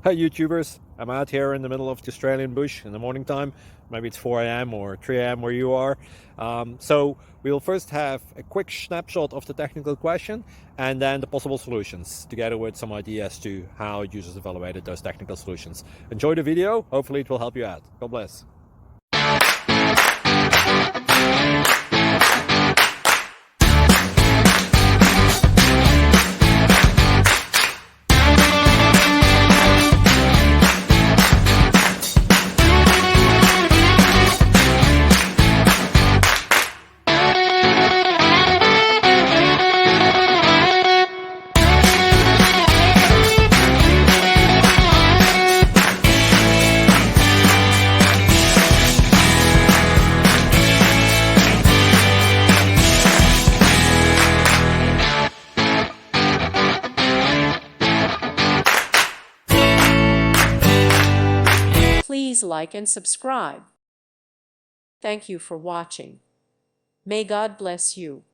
Hi YouTubers, I'm out here in the middle of the Australian bush in the morning time. Maybe it's 4 a.m. or 3 a.m. where you are. So we'll first have a quick snapshot of the technical question and then the possible solutions, together with some ideas to how users evaluated those technical solutions. Enjoy the video, hopefully it will help you out. God bless. Please like and subscribe. Thank you for watching. May God bless you.